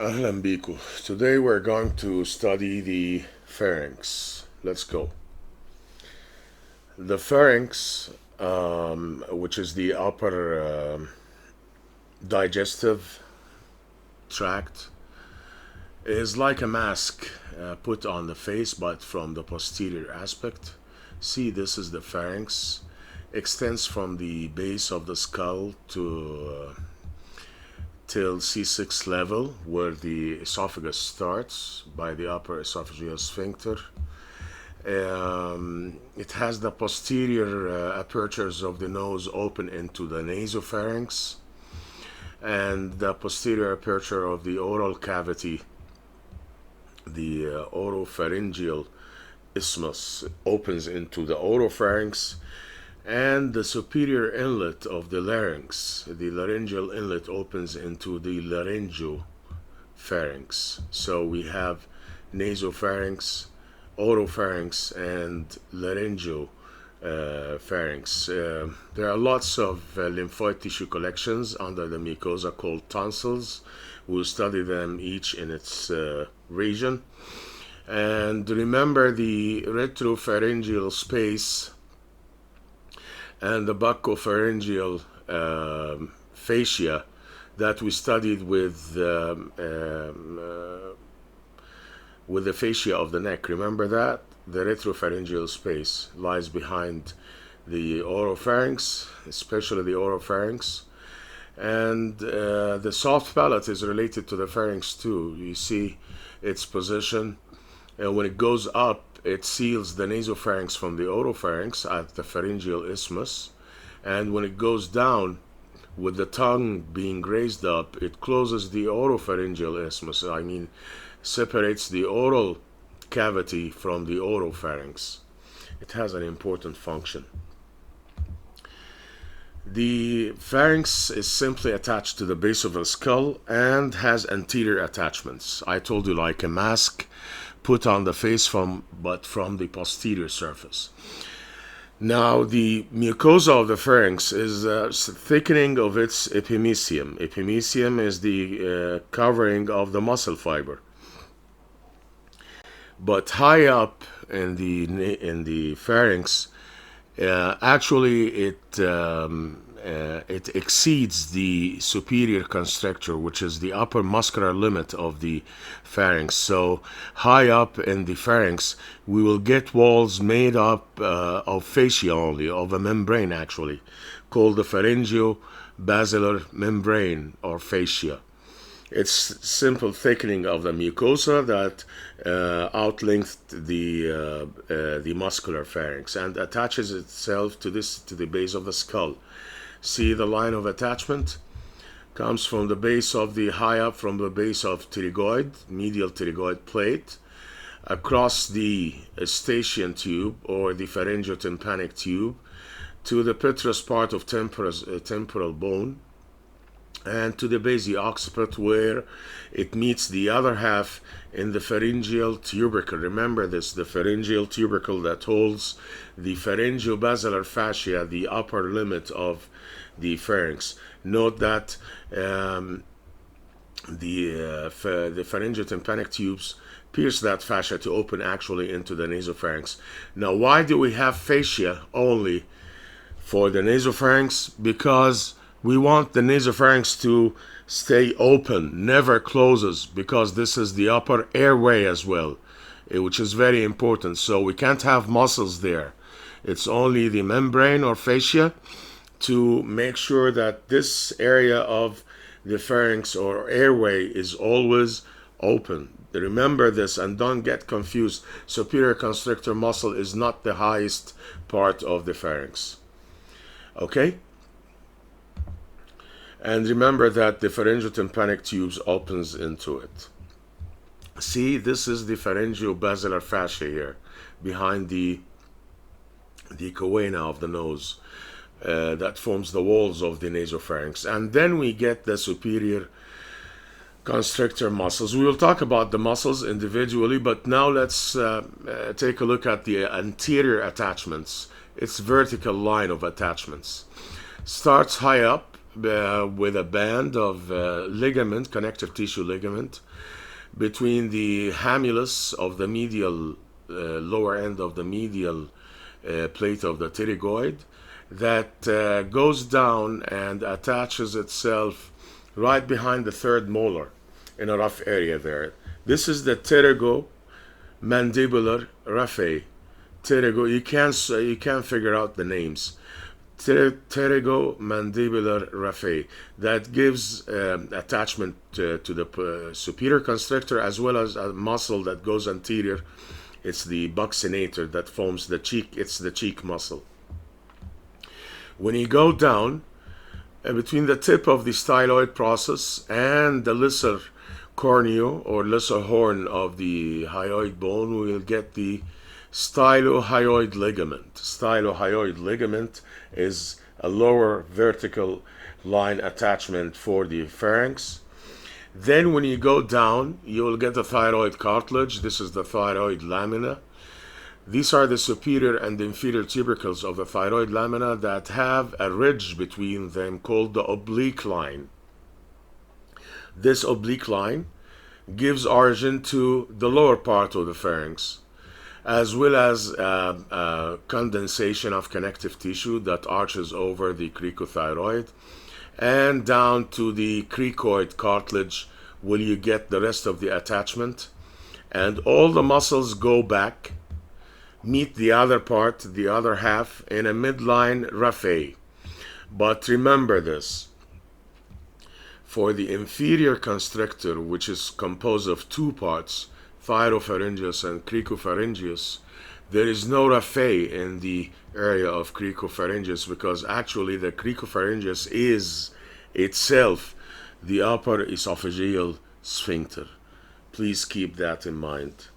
أهلا بيكم. Today we're going to study the pharynx. Let's go. The pharynx, which is the upper digestive tract, is like a mask put on the face, but from the posterior aspect. See, this is the pharynx. Extends from the base of the skull to till C6 level, where the esophagus starts by the upper esophageal sphincter. It has the posterior apertures of the nose open into the nasopharynx, and the posterior aperture of the oral cavity, the oropharyngeal isthmus, opens into the oropharynx, and the superior inlet of the larynx, the laryngeal inlet, opens into the laryngopharynx. So we have nasopharynx, oropharynx, and laryngopharynx. There are lots of lymphoid tissue collections under the mucosa called tonsils. We'll study them each in its region. And remember the retropharyngeal space and the buccopharyngeal fascia that we studied with the fascia of the neck. Remember that? The retropharyngeal space lies behind the oropharynx, especially the oropharynx. And the soft palate is related to the pharynx too. You see its position. And when it goes up, it seals the nasopharynx from the oropharynx at the pharyngeal isthmus. And when it goes down, with the tongue being raised up, it closes the oropharyngeal isthmus. Separates the oral cavity from the oropharynx. It has an important function. The pharynx is simply attached to the base of the skull and has anterior attachments. I told you, like a mask put on the face but from the posterior surface. Now, the mucosa of the pharynx is a thickening of its epimysium. Epimysium is the covering of the muscle fiber. But high up in the pharynx, it exceeds the superior constrictor, which is the upper muscular limit of the pharynx. So high up in the pharynx, we will get walls made up of fascia only, of a membrane actually, called the pharyngeo-basilar membrane or fascia. It's simple thickening of the mucosa that outlengthed the muscular pharynx and attaches itself to the base of the skull. See the line of attachment comes from the base of the high up from the base of pterygoid, medial pterygoid plate, across the eustachian tube or the pharyngotympanic tube to the petrous part of temporal bone, and to the base of the occiput, where it meets the other half in the pharyngeal tubercle. Remember this, the pharyngeal tubercle that holds the pharyngeo-basilar fascia, the upper limit of the pharynx. Note that the pharyngotympanic tubes pierce that fascia to open actually into the nasopharynx. Now, why do we have fascia only for the nasopharynx? Because we want the nasopharynx to stay open, never closes, because this is the upper airway as well, which is very important. So we can't have muscles there. It's only the membrane or fascia to make sure that this area of the pharynx or airway is always open. Remember this and don't get confused. Superior constrictor muscle is not the highest part of the pharynx. Okay? And remember that the pharyngotympanic tubes opens into it. See, this is the pharyngeo-basilar fascia here, behind the choana of the nose, that forms the walls of the nasopharynx. And then we get the superior constrictor muscles. We will talk about the muscles individually, but now let's take a look at the anterior attachments. Its vertical line of attachments starts high up with a band of ligament, connective tissue ligament, between the hamulus of the medial lower end of the medial plate of the pterygoid that goes down and attaches itself right behind the third molar in a rough area there. This is the pterygomandibular raphe. You can't figure out the names. Pterygomandibular raphe that gives attachment to the superior constrictor, as well as a muscle that goes anterior. It's the buccinator that forms the cheek. It's the cheek muscle. When you go down between the tip of the styloid process and the lesser corneo or lesser horn of the hyoid bone, we will get the stylohyoid ligament. Stylohyoid ligament is a lower vertical line attachment for the pharynx. Then when you go down, you will get the thyroid cartilage. This is the thyroid lamina. These are the superior and inferior tubercles of the thyroid lamina that have a ridge between them called the oblique line. This oblique line gives origin to the lower part of the pharynx, as well as condensation of connective tissue that arches over the cricothyroid and down to the cricoid cartilage, where you get the rest of the attachment. And all the muscles go back, meet the other part, the other half, in a midline raphe. But remember this: for the inferior constrictor, which is composed of two parts, thyropharyngeus and cricopharyngeus, there is no raphe in the area of cricopharyngeus, because actually the cricopharyngeus is itself the upper esophageal sphincter. Please keep that in mind.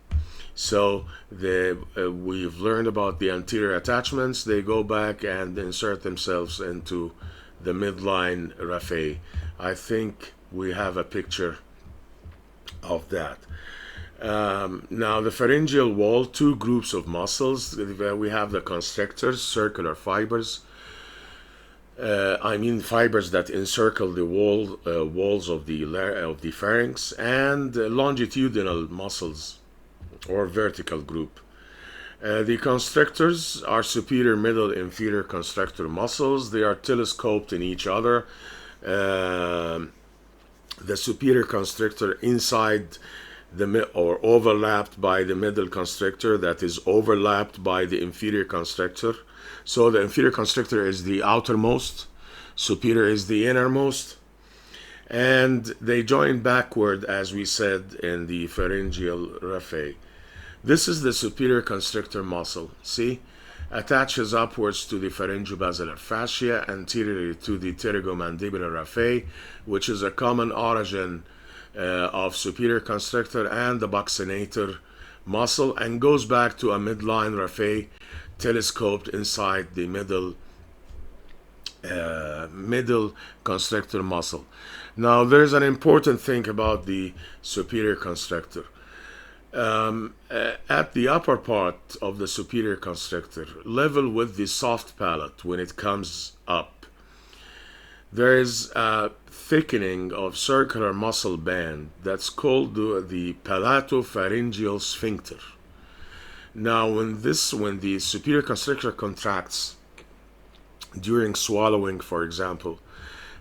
So we've learned about the anterior attachments. They go back and insert themselves into the midline raphe. I think we have a picture of that. Now the pharyngeal wall, two groups of muscles. We have the constrictors, circular fibers. Fibers that encircle the walls of the pharynx, and longitudinal muscles or vertical group. The constrictors are superior, middle, inferior constrictor muscles. They are telescoped in each other. The superior constrictor inside or overlapped by the middle constrictor, that is overlapped by the inferior constrictor. So the inferior constrictor is the outermost, superior is the innermost, and they join backward, as we said, in the pharyngeal raphe. This is the superior constrictor muscle. See? Attaches upwards to the pharyngobasilar fascia, anteriorly to the pterygomandibular raphe, which is a common origin of superior constrictor and the buccinator muscle, and goes back to a midline raphe telescoped inside the middle constrictor muscle. Now there's an important thing about the superior constrictor. At the upper part of the superior constrictor, level with the soft palate when it comes up, there is a thickening of circular muscle band that's called the palatopharyngeal sphincter. Now when the superior constrictor contracts during swallowing, for example,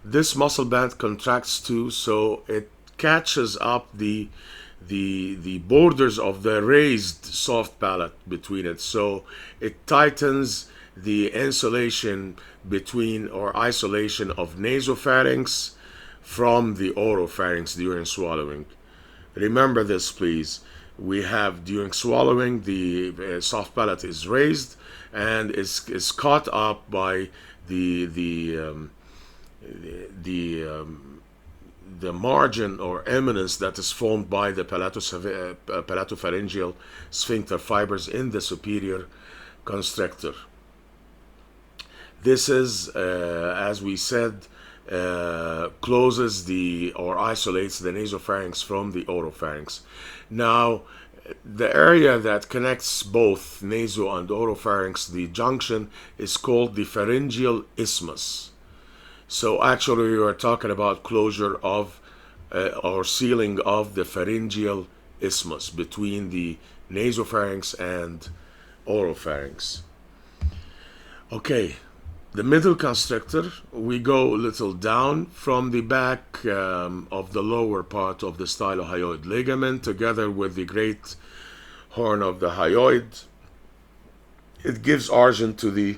this muscle band contracts too, so it catches up the borders of the raised soft palate between it, so it tightens the insulation between or isolation of nasopharynx from the oropharynx during swallowing. Remember this, please. We have, during swallowing, the soft palate is raised and is caught up by the margin or eminence that is formed by the palatopharyngeal sphincter fibers in the superior constrictor. This is, as we said, closes or isolates the nasopharynx from the oropharynx. Now, the area that connects both naso and oropharynx, the junction, is called the pharyngeal isthmus. So actually, we are talking about closure of or sealing of the pharyngeal isthmus between the nasopharynx and oropharynx. Okay, the middle constrictor, we go a little down from the back of the lower part of the stylohyoid ligament together with the great horn of the hyoid. It gives origin to the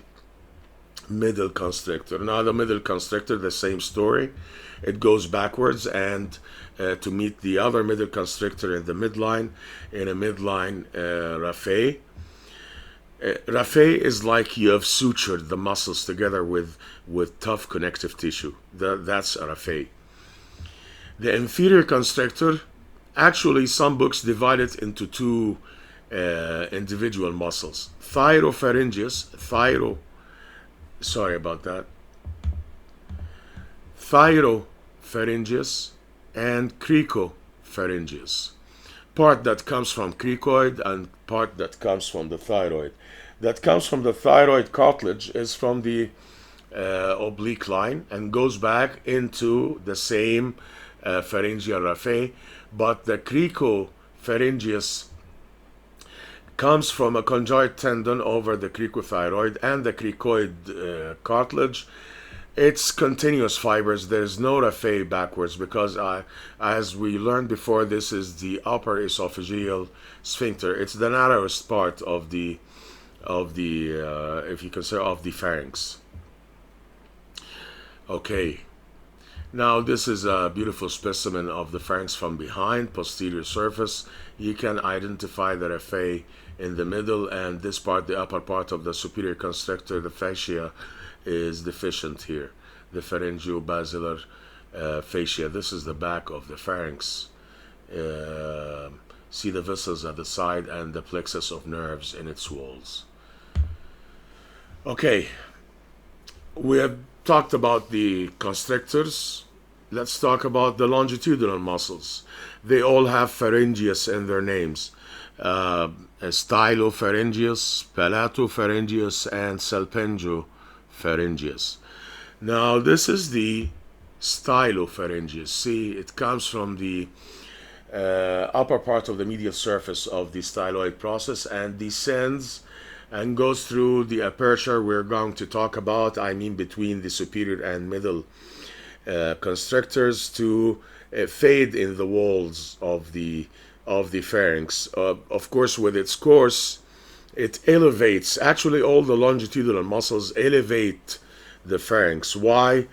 middle constrictor. Now, the middle constrictor, the same story. It goes backwards and to meet the other middle constrictor in the midline, in a midline raphe. Raphe is like you have sutured the muscles together with tough connective tissue. That's a raphe. The inferior constrictor, actually, some books divide it into two individual muscles. Sorry about that. Thyropharyngeus and cricopharyngeus. Part that comes from cricoid and part that comes from the thyroid. That comes from the thyroid cartilage is from the oblique line and goes back into the same pharyngeal raphe, but the cricopharyngeus comes from a conjoint tendon over the cricothyroid and the cricoid cartilage. It's continuous fibers. There's no raphe backwards because, as we learned before, this is the upper esophageal sphincter. It's the narrowest part of the if you consider of the pharynx. Okay. Now this is a beautiful specimen of the pharynx from behind, posterior surface. You can identify the raphe in the middle, and this part, the upper part of the superior constrictor, the fascia, is deficient here. The pharyngeo-basilar fascia. This is the back of the pharynx. See the vessels at the side and the plexus of nerves in its walls. Okay, we have talked about the constrictors. Let's talk about the longitudinal muscles. They all have pharyngeus in their names. Stylopharyngeus, palatopharyngeus, and salpingopharyngeus. Now, this is the stylopharyngeus. See, it comes from the upper part of the medial surface of the styloid process and descends and goes through the aperture we're going to talk about, I mean between the superior and middle constrictors, to fade in the walls of the pharynx. Of course, with its course, it elevates. Actually, all the longitudinal muscles elevate the pharynx. Why?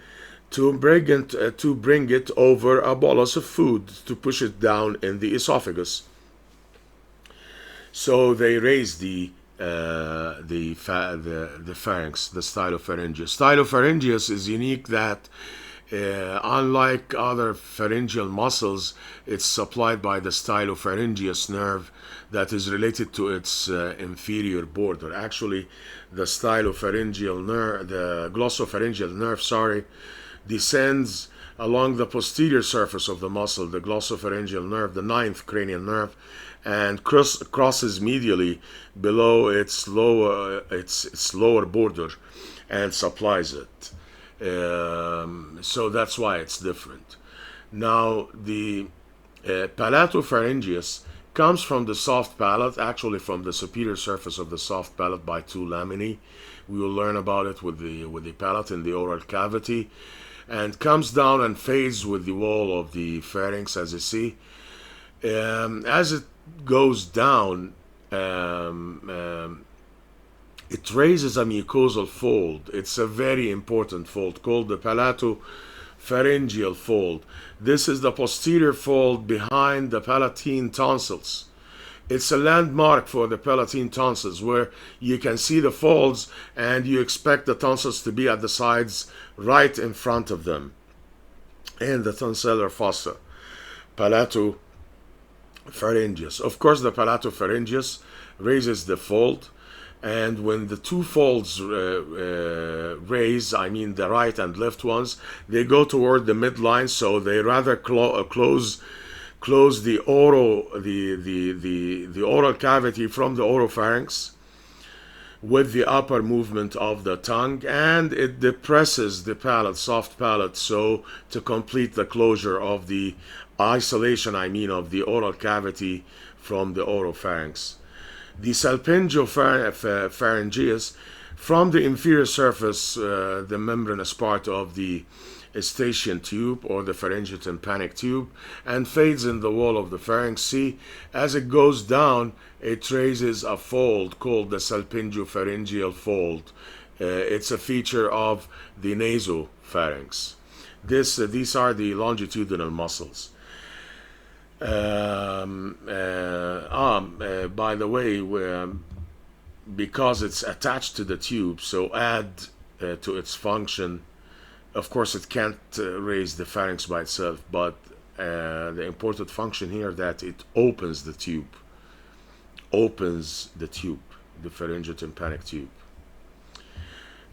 To bring it over a bolus of food, to push it down in the esophagus. So they raise the pharynx, the stylopharyngeus. Stylopharyngeus is unique that unlike other pharyngeal muscles, it's supplied by the stylopharyngeus nerve that is related to its inferior border. Actually, the stylopharyngeal nerve, the glossopharyngeal nerve, descends along the posterior surface of the muscle, the glossopharyngeal nerve, the ninth cranial nerve, and crosses medially below its lower border and supplies it. So that's why it's different. Now, the palatopharyngeus comes from the soft palate, actually from the superior surface of the soft palate by two laminae. We will learn about it with the palate in the oral cavity, and comes down and fades with the wall of the pharynx, as you see. As it goes down, it raises a mucosal fold. It's a very important fold called the palatopharyngeal fold. This is the posterior fold behind the palatine tonsils. It's a landmark for the palatine tonsils where you can see the folds and you expect the tonsils to be at the sides right in front of them. And the tonsillar fossa. Palatopharyngeus. Of course, the palatopharyngeus raises the fold, and when the two folds raise, I mean the right and left ones, they go toward the midline, so they rather close the oral cavity from the oropharynx. with the upper movement of the tongue, and it depresses the palate, soft palate, so to complete the closure of the isolation, of the oral cavity from the oropharynx. The salpingopharyngeus, from the inferior surface, the membranous part of the eustachian tube or the pharyngeal tympanic tube, and fades in the wall of the pharynx. See, as it goes down, it raises a fold called the salpingopharyngeal fold. It's a feature of the nasopharynx. These are the longitudinal muscles. By the way, because it's attached to the tube, so add to its function. Of course, it can't raise the pharynx by itself, but the important function here that it opens the tube, the pharyngeal tympanic tube.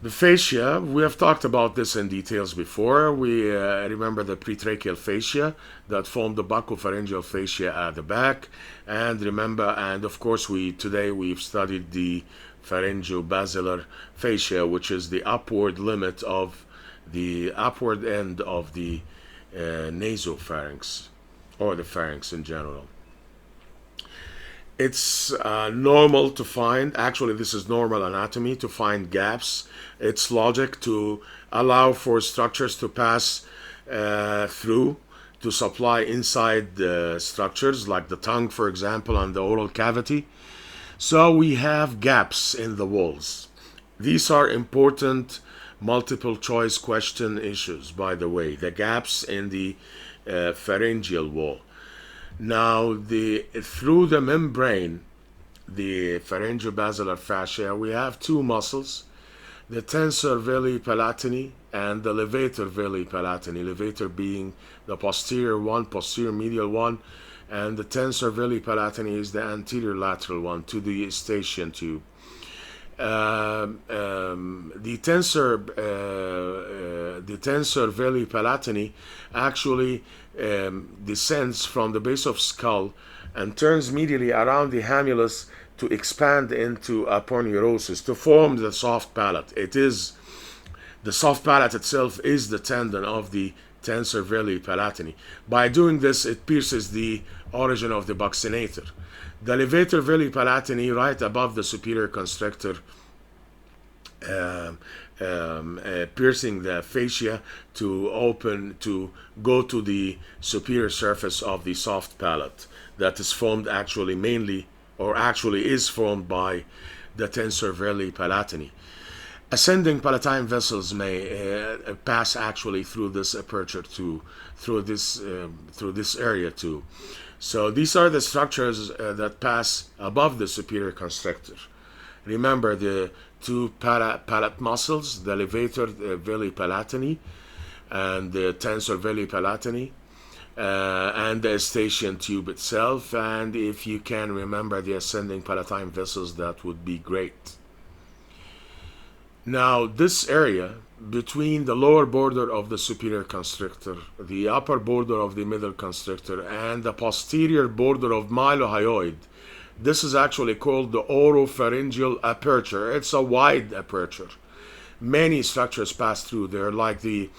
The fascia, we have talked about this in details before. We remember the pretracheal fascia that form the buccopharyngeal fascia at the back, and of course today we've studied the pharyngobasilar fascia, which is the upward limit of the upward end of the nasopharynx, or the pharynx in general. It's normal to find, actually this is normal anatomy, to find gaps. It's logic to allow for structures to pass through to supply inside the structures, like the tongue, for example, and the oral cavity. So we have gaps in the walls. These are important multiple choice question issues, by the way, the gaps in the pharyngeal wall. Now, through the membrane, the pharyngobasilar fascia, we have two muscles, the tensor veli palatini and the levator veli palatini, levator being the posterior medial one, and the tensor veli palatini is the anterior lateral one to the eustachian tube. The tensor veli palatini actually descends from the base of skull and turns medially around the hamulus to expand into aponeurosis to form the soft palate. The soft palate itself is the tendon of the tensor veli palatini. By doing this, it pierces the origin of the buccinator. The levator veli palatini, right above the superior constrictor, piercing the fascia to go to the superior surface of the soft palate that is formed actually is formed by the tensor veli palatini. Ascending palatine vessels may pass actually through this aperture through this area too. So these are the structures that pass above the superior constrictor. Remember the two palate muscles, the levator veli palatini and the tensor veli palatini, and the eustachian tube itself. And if you can remember the ascending palatine vessels, that would be great. Now, this area between the lower border of the superior constrictor, the upper border of the middle constrictor, and the posterior border of mylohyoid, this is actually called the oropharyngeal aperture. It's a wide aperture. Many structures pass through there, like the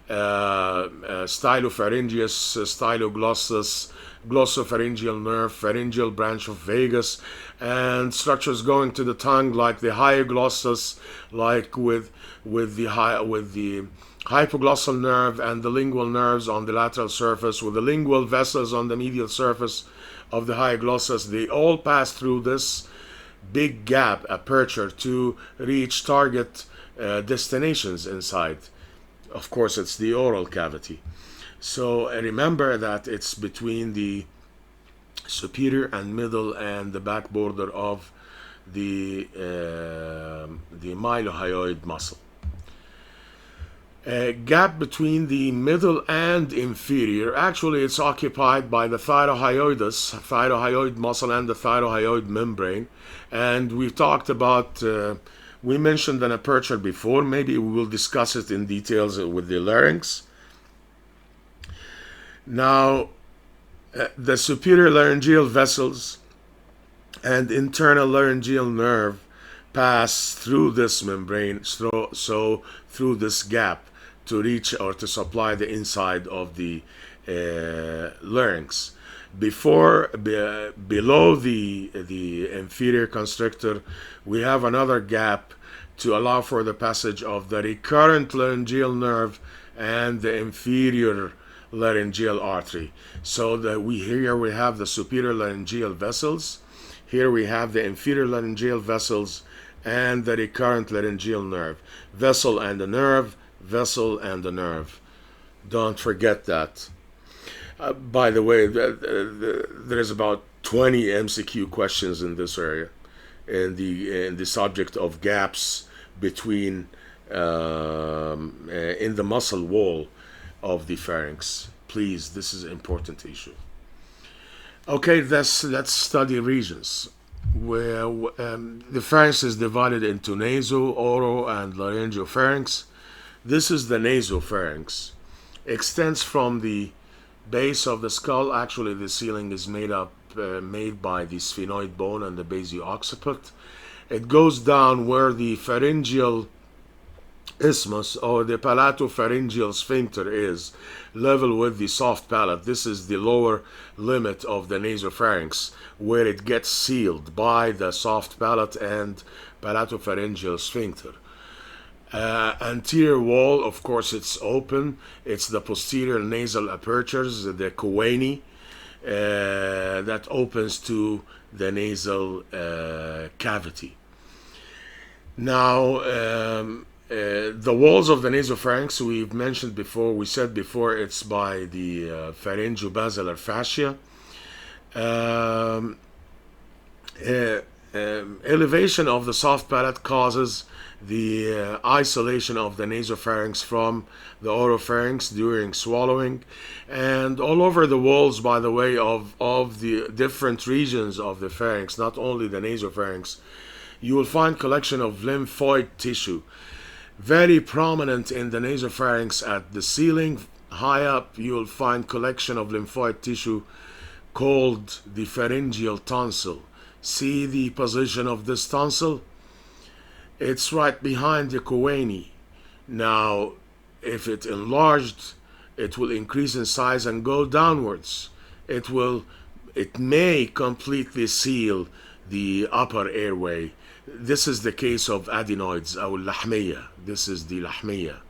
stylopharyngeus, styloglossus, glossopharyngeal nerve, pharyngeal branch of vagus, and structures going to the tongue, like the hyoglossus, like with the hypoglossal nerve and the lingual nerves on the lateral surface, with the lingual vessels on the medial surface of the hyoglossus. They all pass through this big gap aperture to reach target destinations inside. Of course, it's the oral cavity. So remember that it's between the superior and middle and the back border of the mylohyoid muscle. Gap between the middle and inferior, actually it's occupied by the thyrohyoid muscle and the thyrohyoid membrane. And we've talked about, we mentioned an aperture before, maybe we will discuss it in details with the larynx. Now, the superior laryngeal vessels and internal laryngeal nerve pass through this membrane, so through this gap to reach or to supply the inside of the larynx. Below the inferior constrictor, we have another gap to allow for the passage of the recurrent laryngeal nerve and the inferior laryngeal artery. So that here we have the superior laryngeal vessels, here we have the inferior laryngeal vessels and the recurrent laryngeal nerve. Vessel and the nerve, vessel and the nerve. Don't forget that. By the way, there's about 20 MCQ questions in this area, in the subject of gaps between in the muscle wall of the pharynx. Please, this is an important issue. Okay, let's study regions. Where the pharynx is divided into naso, oro, and laryngopharynx. This is the nasopharynx. Extends from the base of the skull. Actually, the ceiling is made by the sphenoid bone and the basio-occiput. It goes down where the pharyngeal isthmus or the palatopharyngeal sphincter is, level with the soft palate. This is the lower limit of the nasopharynx, where it gets sealed by the soft palate and palatopharyngeal sphincter. Anterior wall, of course, it's open. It's the posterior nasal apertures, the choanae, that opens to the nasal cavity. Now, the walls of the nasopharynx, we've mentioned before, we said before, it's by the pharyngobasilar fascia. Elevation of the soft palate causes the isolation of the nasopharynx from the oropharynx during swallowing, and all over the walls, by the way, of the different regions of the pharynx, not only the nasopharynx, you will find collection of lymphoid tissue, very prominent in the nasopharynx at the ceiling. High up, you will find collection of lymphoid tissue called the pharyngeal tonsil. See the position of this tonsil? It's right behind the choanae. Now, if it enlarged, it will increase in size and go downwards. It may completely seal the upper airway. This is the case of adenoids, or lahmiya. This is the lahmiya.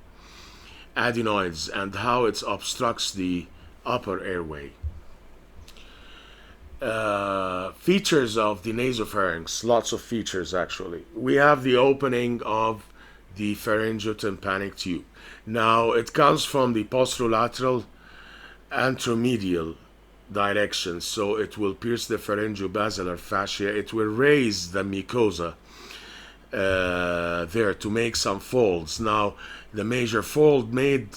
Adenoids and how it obstructs the upper airway. Features of the nasopharynx, lots of features actually. We have the opening of the pharyngotympanic tube. Now it comes from the posterolateral anteromedial direction, so it will pierce the pharyngobasilar fascia. It will raise the mucosa there to make some folds. Now the major fold made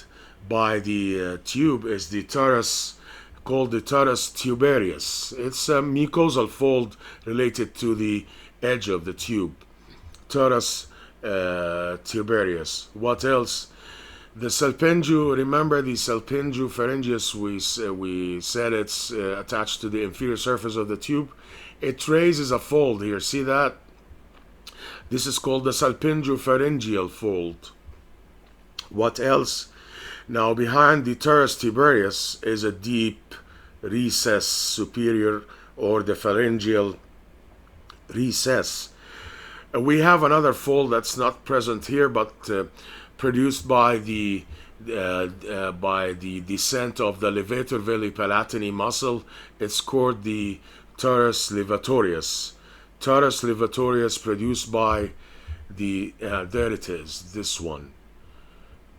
by the tube is the turris, called the turris tubarius. It's a mucosal fold related to the edge of the tube. Turris tubarius. What else? The salpingo, remember the salpingo pharyngeus, we said it's attached to the inferior surface of the tube. It raises a fold here, see that? This is called the salpingo pharyngeal fold. What else? Now behind the turris tubarius is a deep recess superior, or the pharyngeal recess. We have another fold that's not present here, but produced by the descent of the levator veli palatini muscle. It's called the turris levatorius. Turris levatorius produced by the there it is, this one,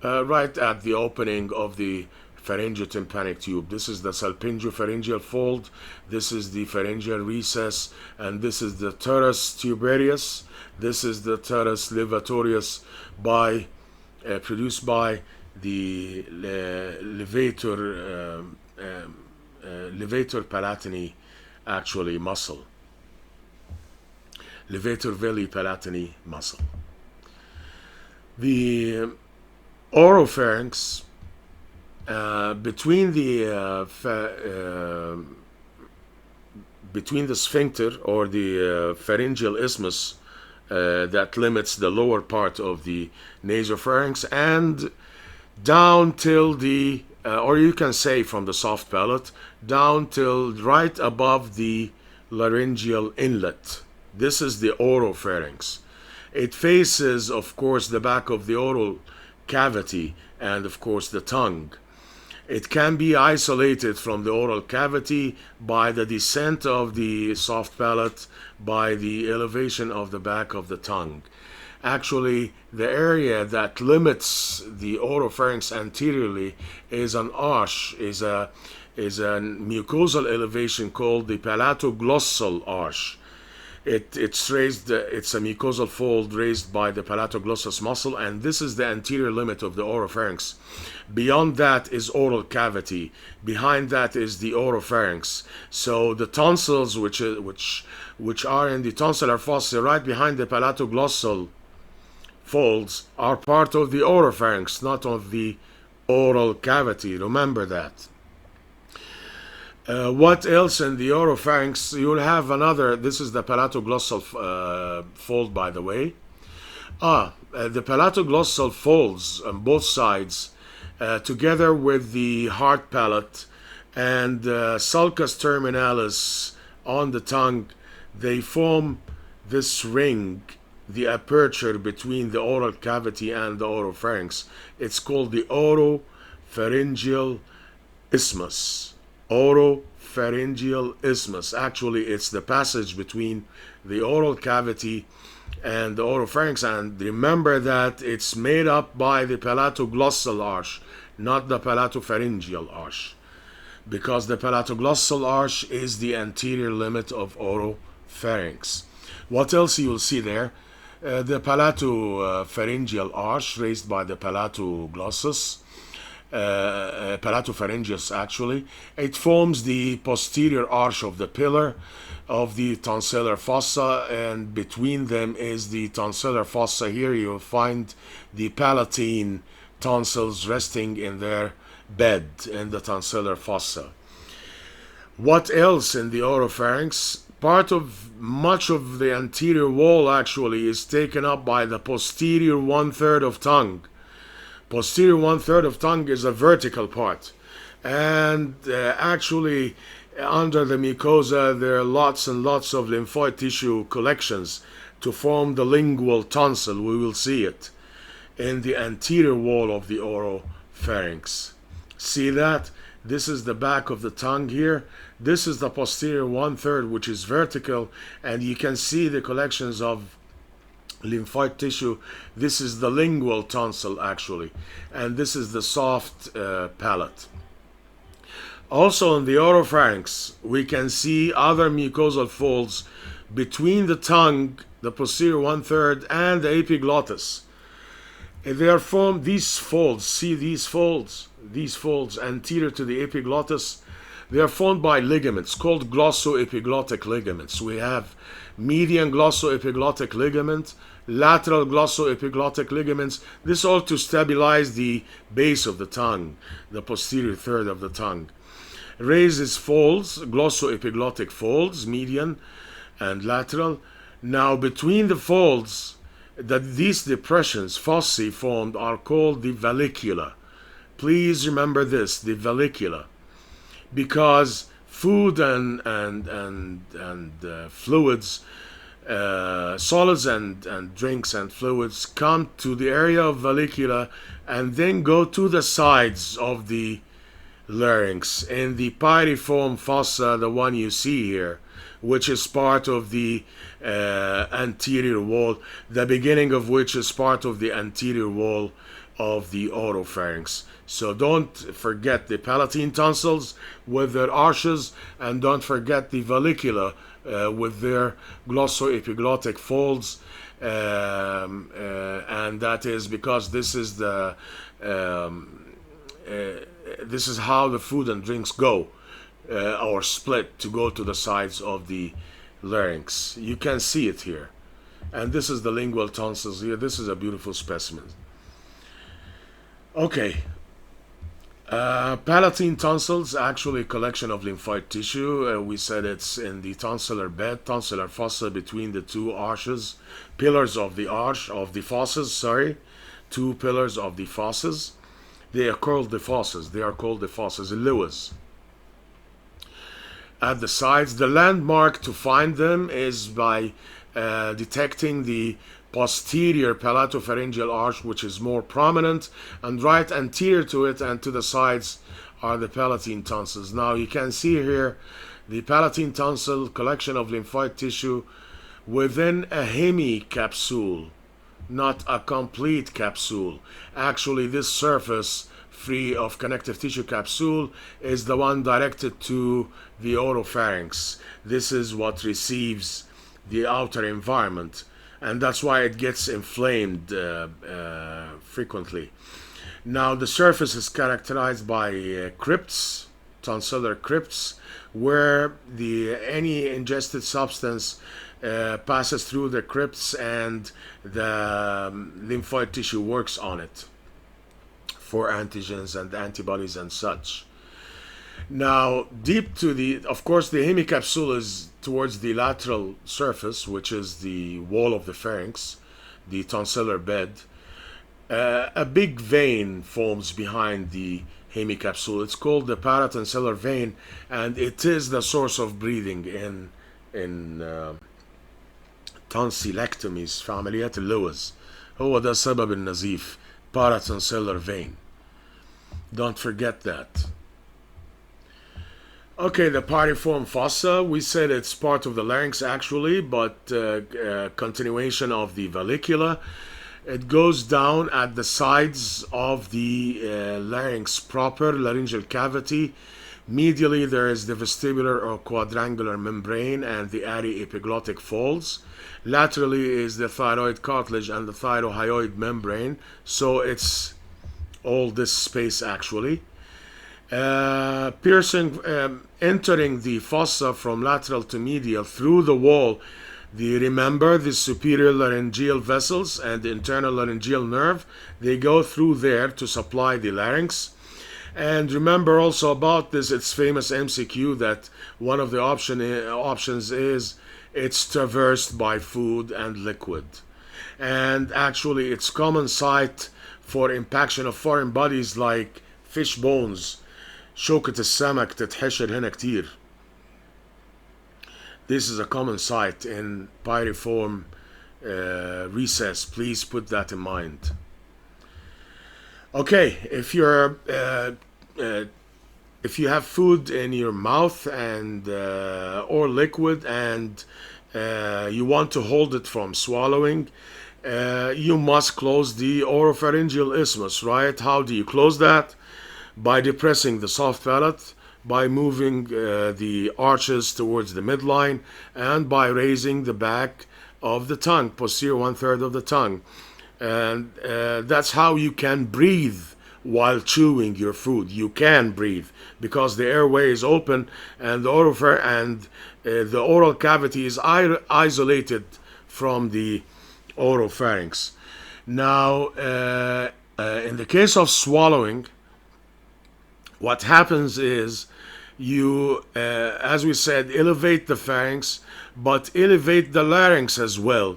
right at the opening of the pharyngotympanic tube. This is the salpingopharyngeal fold, this is the pharyngeal recess, and this is the turris tubarius. This is the turris levatorius produced by the levator palatini actually muscle, levator veli palatini muscle. The oropharynx, between the sphincter or the pharyngeal isthmus that limits the lower part of the nasopharynx, and down till the, or you can say from the soft palate, down till right above the laryngeal inlet. This is the oropharynx. It faces, of course, the back of the oral cavity and, of course, the tongue. It can be isolated from the oral cavity by the descent of the soft palate, by the elevation of the back of the tongue. Actually, the area that limits the oropharynx anteriorly is an arch, is a mucosal elevation called the palatoglossal arch. It's raised, it's a mucosal fold raised by the palatoglossus muscle, and this is the anterior limit of the oropharynx. Beyond that is oral cavity. Behind that is the oropharynx. So the tonsils, which are in the tonsillar fossa right behind the palatoglossal folds, are part of the oropharynx, not of the oral cavity. Remember that. What else in the oropharynx? You'll have another, this is the palatoglossal fold, by the way. The palatoglossal folds on both sides, together with the hard palate and sulcus terminalis on the tongue, they form this ring, the aperture between the oral cavity and the oropharynx. It's called the oropharyngeal isthmus. Oropharyngeal isthmus. Actually, it's the passage between the oral cavity and the oropharynx, and remember that it's made up by the palatoglossal arch, not the palatopharyngeal arch, because the palatoglossal arch is the anterior limit of oropharynx. What else you'll see there? The palatopharyngeal arch raised by the palatoglossus, palatopharyngeus actually. It forms the posterior arch of the pillar of the tonsillar fossa, and between them is the tonsillar fossa. Here you'll find the palatine tonsils resting in their bed in the tonsillar fossa. What else in the oropharynx? Much of the anterior wall actually is taken up by the posterior 1/3 of tongue. Posterior 1/3 of tongue is a vertical part, and actually under the mucosa there are lots and lots of lymphoid tissue collections to form the lingual tonsil. We will see it in the anterior wall of the oropharynx. See that? This is the back of the tongue here. This is the posterior 1/3, which is vertical, and you can see the collections of lymphoid tissue. This is the lingual tonsil actually, and this is the soft palate. Also in the oropharynx we can see other mucosal folds between the tongue, the posterior 1/3, and the epiglottis. They are formed, these folds, see these folds anterior to the epiglottis, they are formed by ligaments called glossoepiglottic ligaments. We have median glossoepiglottic ligament, lateral glossoepiglottic ligaments. This all to stabilize the base of the tongue, the posterior third of the tongue. Raises folds, glossoepiglottic folds, median and lateral. Now between the folds, these depressions, fossae formed, are called the vallicula. Please remember this, the vallicula, because food and fluids, solids and drinks and fluids come to the area of vallicula and then go to the sides of the larynx in the pyriform fossa, the one you see here, which is part of the anterior wall, the beginning of which is part of the anterior wall of the oropharynx. So don't forget the palatine tonsils with their arches, and don't forget the vallicula with their glossoepiglottic folds, and that is because this is the this is how the food and drinks go, or split to go to the sides of the larynx. You can see it here, and this is the lingual tonsils here. This is a beautiful specimen. Okay, Palatine tonsils, actually a collection of lymphoid tissue. We said it's in the tonsillar bed, tonsillar fossa between the two arches, pillars of the arch, of the fosses, sorry, two pillars of the fosses. They are called the fosses. They are called the fosses. Lewis. At the sides, the landmark to find them is by detecting the posterior palatopharyngeal arch, which is more prominent, and right anterior to it and to the sides are the palatine tonsils. Now you can see here the palatine tonsil, collection of lymphoid tissue within a hemicapsule, not a complete capsule. Actually, this surface free of connective tissue capsule is the one directed to the oropharynx. This is what receives the outer environment, and that's why it gets inflamed frequently. Now the surface is characterized by crypts, tonsillar crypts, where any ingested substance passes through the crypts and the lymphoid tissue works on it for antigens and antibodies and such. Now, deep to of course, the hemicapsule is towards the lateral surface, which is the wall of the pharynx, the tonsillar bed. A big vein forms behind the hemicapsule. It's called the paratonsillar vein, and it is the source of breathing in tonsillectomies في عمليات اللوز. هو ده سبب النزيف. Paratonsillar vein. Don't forget that. Okay, the piriform fossa, we said it's part of the larynx actually, but continuation of the vallicula. It goes down at the sides of the larynx proper, laryngeal cavity. Medially, there is the vestibular or quadrangular membrane and the aryepiglottic folds. Laterally is the thyroid cartilage and the thyrohyoid membrane, so it's all this space actually. Piercing, entering the fossa from lateral to medial through the wall. Remember the superior laryngeal vessels and the internal laryngeal nerve, they go through there to supply the larynx. And remember also about this, it's famous MCQ that one of the options is it's traversed by food and liquid. And actually it's common site for impaction of foreign bodies like fish bones. شوكة السمك تتحشر هنا كتير. This is a common site in piriform recess. Please put that in mind. Okay, if you have food in your mouth and or liquid and you want to hold it from swallowing, you must close the oropharyngeal isthmus, right? How do you close that? By depressing the soft palate, by moving the arches towards the midline, and by raising the back of the tongue, posterior 1/3 of the tongue. And that's how you can breathe while chewing your food. You can breathe because the airway is open and the oral cavity is isolated from the oropharynx. Now, in the case of swallowing, what happens is you, as we said, elevate the pharynx, but elevate the larynx as well.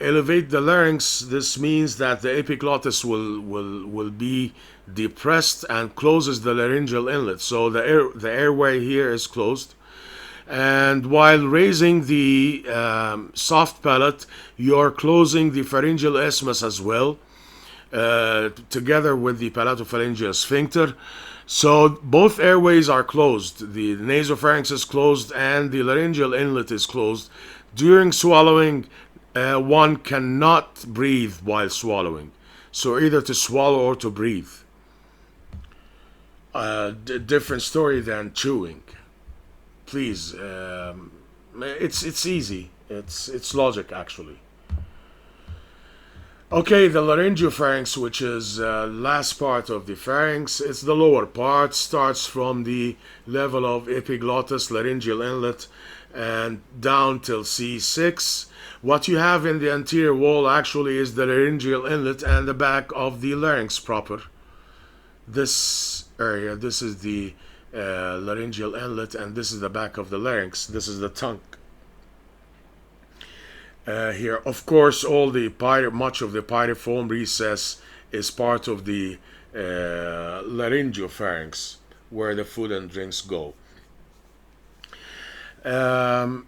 Elevate the larynx, this means that the epiglottis will be depressed and closes the laryngeal inlet. So the airway here is closed. And while raising the soft palate, you're closing the pharyngeal isthmus as well, together with the palatopharyngeal sphincter. So both airways are closed. The nasopharynx is closed and the laryngeal inlet is closed. During swallowing, one cannot breathe while swallowing. So either to swallow or to breathe. Different story than chewing. Please, it's easy. It's logic actually. Okay, the laryngopharynx, which is last part of the pharynx, it's the lower part, starts from the level of epiglottis, laryngeal inlet, and down till C6. What you have in the anterior wall actually is the laryngeal inlet and the back of the larynx proper. this area. This is the laryngeal inlet, and this is the back of the larynx. This is the tongue. Here, of course, much of the pyriform recess is part of the laryngopharynx, where the food and drinks go. The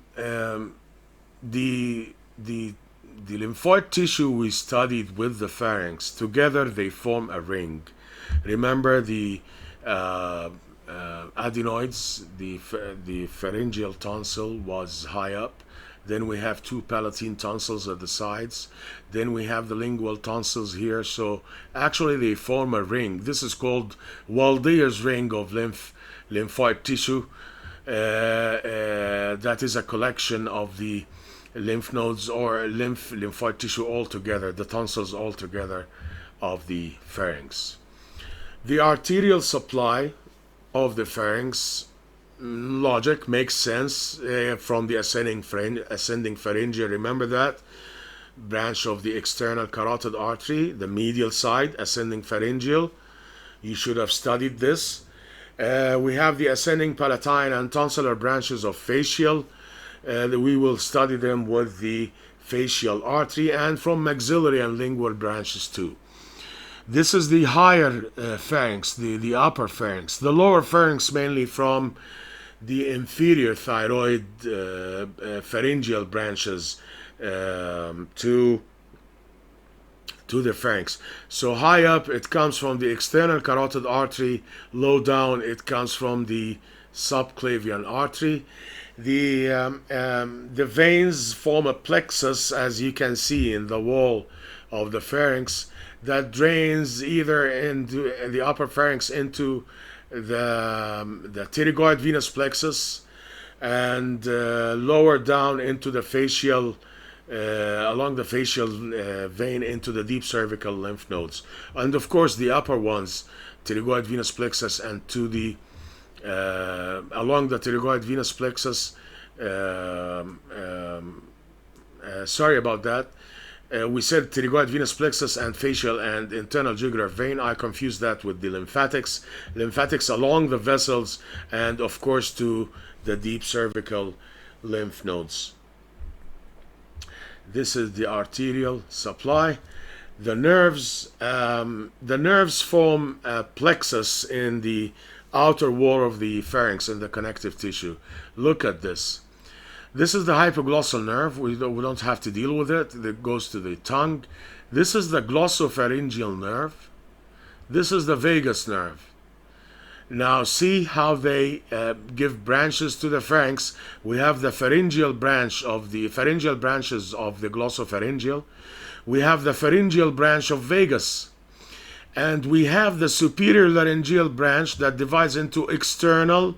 lymphoid tissue we studied with the pharynx, together they form a ring. Remember the adenoids, the pharyngeal tonsil was high up. Then we have two palatine tonsils at the sides. Then we have the lingual tonsils here. So actually they form a ring. This is called Waldeyer's ring of lymphoid tissue. That is a collection of the lymph nodes or lymphoid tissue all together, the tonsils all together of the pharynx. The arterial supply of the pharynx, logic makes sense from the ascending pharyngeal. Remember that branch of the external carotid artery, the medial side, ascending pharyngeal. You should have studied this. We have the ascending palatine and tonsillar branches of facial. We will study them with the facial artery, and from maxillary and lingual branches too. This is the higher pharynx, the upper pharynx. The lower pharynx mainly from the inferior thyroid pharyngeal branches to the pharynx. So high up it comes from the external carotid artery, low down it comes from the subclavian artery. The veins form a plexus, as you can see in the wall of the pharynx, that drains either into the upper pharynx into the pterygoid venous plexus, and lower down into the facial, along the facial vein into the deep cervical lymph nodes, and of course the upper ones, pterygoid venous plexus, and to the along the pterygoid venous plexus. Sorry about that. We said pterygoid venous plexus and facial and internal jugular vein. I confused that with the lymphatics. Lymphatics along the vessels, and of course to the deep cervical lymph nodes. This is the arterial supply. The nerves form a plexus in the outer wall of the pharynx in the connective tissue. Look at this. This is the hypoglossal nerve. We don't have to deal with it. It goes to the tongue. This is the glossopharyngeal nerve. This is the vagus nerve. Now see how they give branches to the pharynx. We have the pharyngeal branch of the pharyngeal branches of the glossopharyngeal. We have the pharyngeal branch of vagus. And we have the superior laryngeal branch that divides into external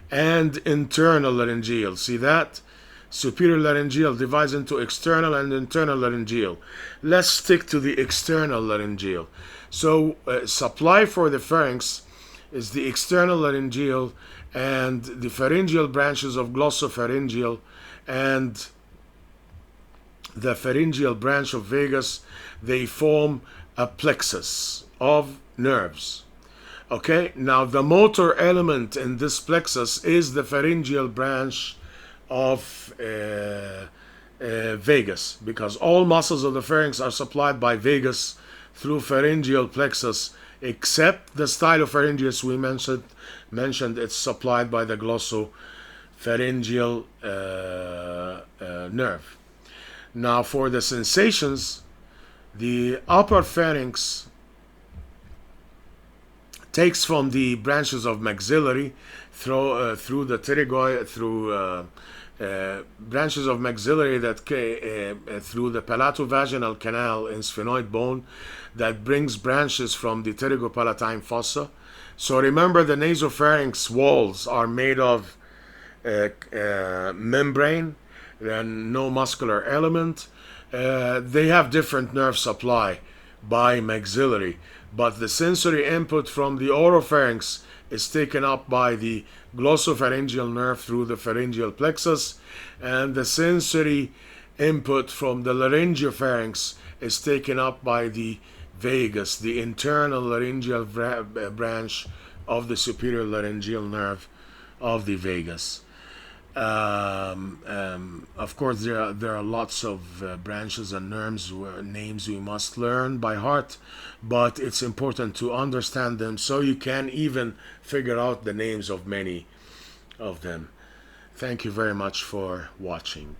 and internal laryngeal. See that? Superior laryngeal divides into external and internal laryngeal. Let's stick to the external laryngeal. So supply for the pharynx is the external laryngeal and the pharyngeal branches of glossopharyngeal and the pharyngeal branch of vagus. They form a plexus of nerves. Okay, now the motor element in this plexus is the pharyngeal branch of vagus, because all muscles of the pharynx are supplied by vagus through pharyngeal plexus, except the stylopharyngeus we mentioned it's supplied by the glossopharyngeal nerve. Now for the sensations, the upper pharynx takes from the branches of maxillary through the pterygoid, through branches of maxillary that through the palatovaginal canal in sphenoid bone, that brings branches from the pterygopalatine fossa. So remember, the nasopharynx walls are made of membrane and no muscular element. They have different nerve supply by maxillary, but the sensory input from the oropharynx is taken up by the glossopharyngeal nerve through the pharyngeal plexus, and the sensory input from the laryngopharynx is taken up by the vagus, the internal laryngeal branch of the superior laryngeal nerve of the vagus. Of course, there are lots of branches and names we must learn by heart, but it's important to understand them so you can even figure out the names of many of them. Thank you very much for watching.